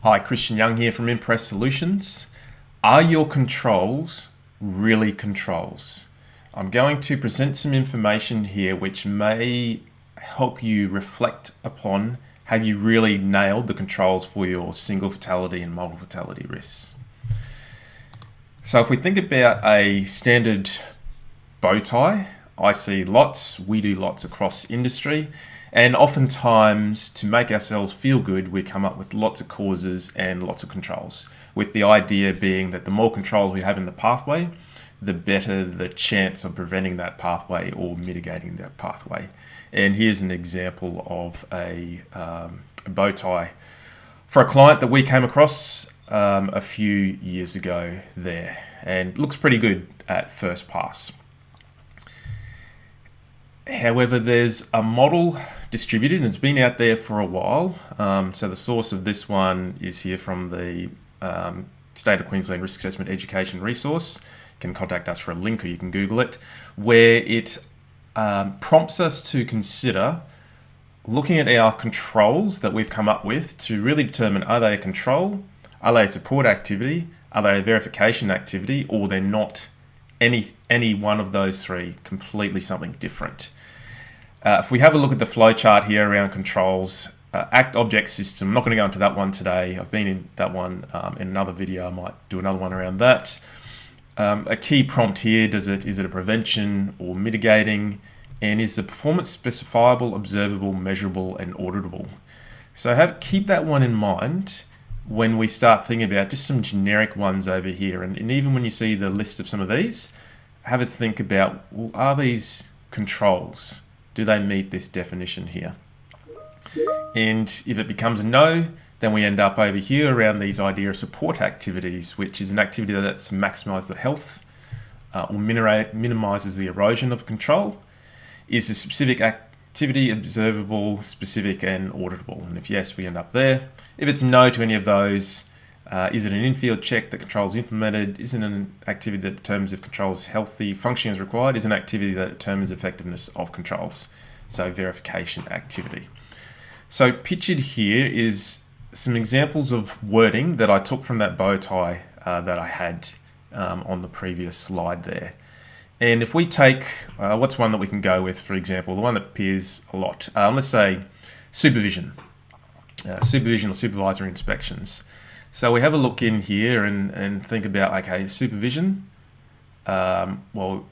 Hi, Christian Young here from Impress Solutions. Are your controls really controls? I'm going to present some information here which may help you reflect upon have you really nailed the controls for your single fatality and multiple fatality risks. So if we think about a standard bow tie, I see lots, we do lots across industry, and oftentimes to make ourselves feel good, we come up with lots of causes and lots of controls, with the idea being that the more controls we have in the pathway, the better the chance of preventing that pathway or mitigating that pathway. And here's an example of a bow tie for a client that we came across a few years ago there, and looks pretty good at first pass. However, there's a model distributed and it's been out there for a while. So the source of this one is here from the State of Queensland Risk Assessment Education Resource. You can contact us for a link or you can Google it, where it prompts us to consider looking at our controls that we've come up with to really determine, are they a control, are they a support activity, are they a verification activity, or they're not any one of those three, completely something different. If we have a look at the flow chart here around controls, act object system, I'm not going to go into that one today. I've been in that one in another video. I might do another one around that. A key prompt here, is it a prevention or mitigating? And is the performance specifiable, observable, measurable, and auditable? So keep that one in mind when we start thinking about just some generic ones over here. And even when you see the list of some of these, have a think about, well, are these controls? Do they meet this definition here? And if it becomes a no, then we end up over here around these idea of support activities, which is an activity that's maximize the health or minimizes the erosion of control. Is the specific activity observable, specific, and auditable? And if yes, we end up there. If it's no to any of those, is it an in-field check that control is implemented? Is it an activity that determines if control is healthy, functioning as required? Is it an activity that determines effectiveness of controls? So verification activity. So pictured here is some examples of wording that I took from that bow tie that I had on the previous slide there. And if we take, what's one that we can go with, for example, the one that appears a lot, let's say supervision or supervisory inspections. So we have a look in here and think about, okay, supervision, well,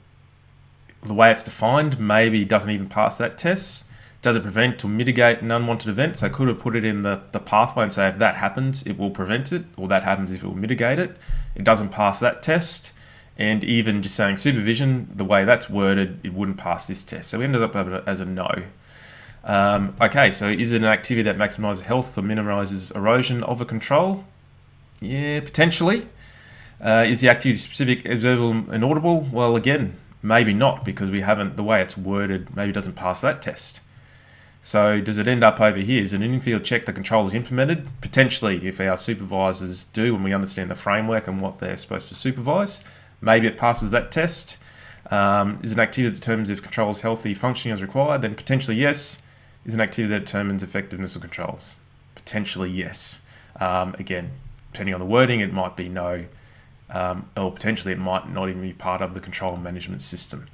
the way it's defined maybe doesn't even pass that test. Does it prevent or mitigate an unwanted event? So I could have put it in the pathway and say if that happens, it will prevent it, or that happens if it will mitigate it. It doesn't pass that test. And even just saying supervision, the way that's worded, it wouldn't pass this test. So we ended up as a no. Okay, so is it an activity that maximizes health or minimizes erosion of a control? Yeah, potentially. Is the activity specific, observable, and audible? Well, again, maybe not, because we haven't, the way it's worded, maybe doesn't pass that test. So does it end up over here? Is it an in-field check the control is implemented? Potentially, if our supervisors do and we understand the framework and what they're supposed to supervise, maybe it passes that test. Is an activity that determines if control is healthy, functioning as required? Then potentially yes. Is an activity that determines effectiveness of controls? Potentially yes. Again, depending on the wording, it might be no, or potentially it might not even be part of the control management system.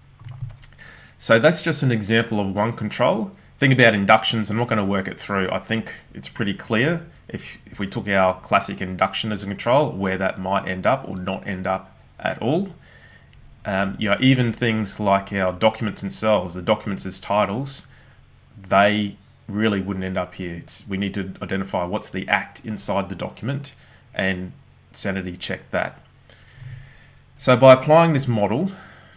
So that's just an example of one control. Think about inductions. I'm not going to work it through. I think it's pretty clear if we took our classic induction as a control, where that might end up or not end up at all. Even things like our documents themselves, the documents as titles, they really wouldn't end up here. We need to identify what's the act inside the document and sanity check that. So by applying this model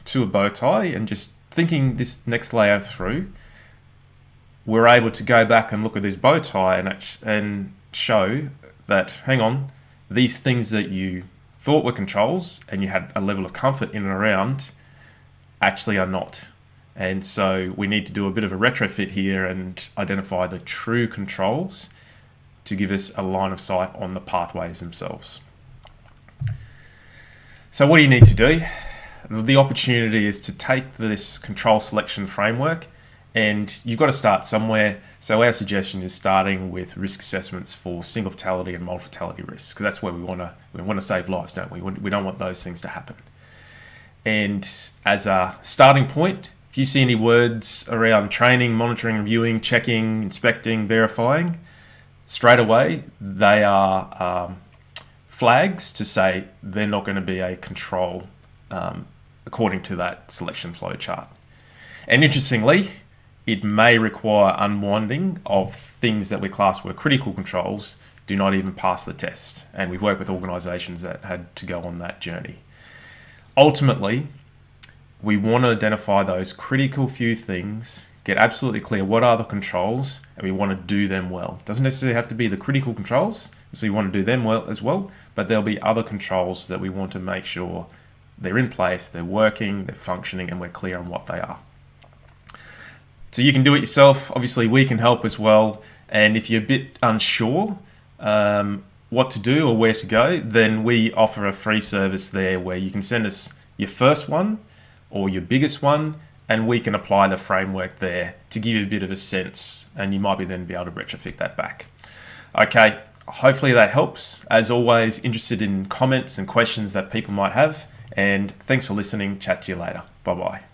to a bow tie and just thinking this next layer through, we're able to go back and look at this bow tie and show that, hang on, these things that you thought were controls and you had a level of comfort in and around actually are not. And so we need to do a bit of a retrofit here and identify the true controls to give us a line of sight on the pathways themselves. So what do you need to do? The opportunity is to take this control selection framework And you've got to start somewhere. So our suggestion is starting with risk assessments for single fatality and multi-fatality risks, because that's where we want to save lives, don't we? We don't want those things to happen. And as a starting point, if you see any words around training, monitoring, reviewing, checking, inspecting, verifying, straight away they are flags to say they're not going to be a control according to that selection flow chart. And interestingly, it may require unwinding of things that we class were critical controls do not even pass the test. And we've worked with organisations that had to go on that journey. Ultimately, we want to identify those critical few things, get absolutely clear what are the controls, and we want to do them well. It doesn't necessarily have to be the critical controls, so you want to do them well as well, but there'll be other controls that we want to make sure they're in place, they're working, they're functioning, and we're clear on what they are. So you can do it yourself. Obviously, we can help as well. And if you're a bit unsure what to do or where to go, then we offer a free service there where you can send us your first one or your biggest one, and we can apply the framework there to give you a bit of a sense, and you might then be able to retrofit that back. Okay, hopefully that helps. As always, interested in comments and questions that people might have. And thanks for listening. Chat to you later. Bye-bye.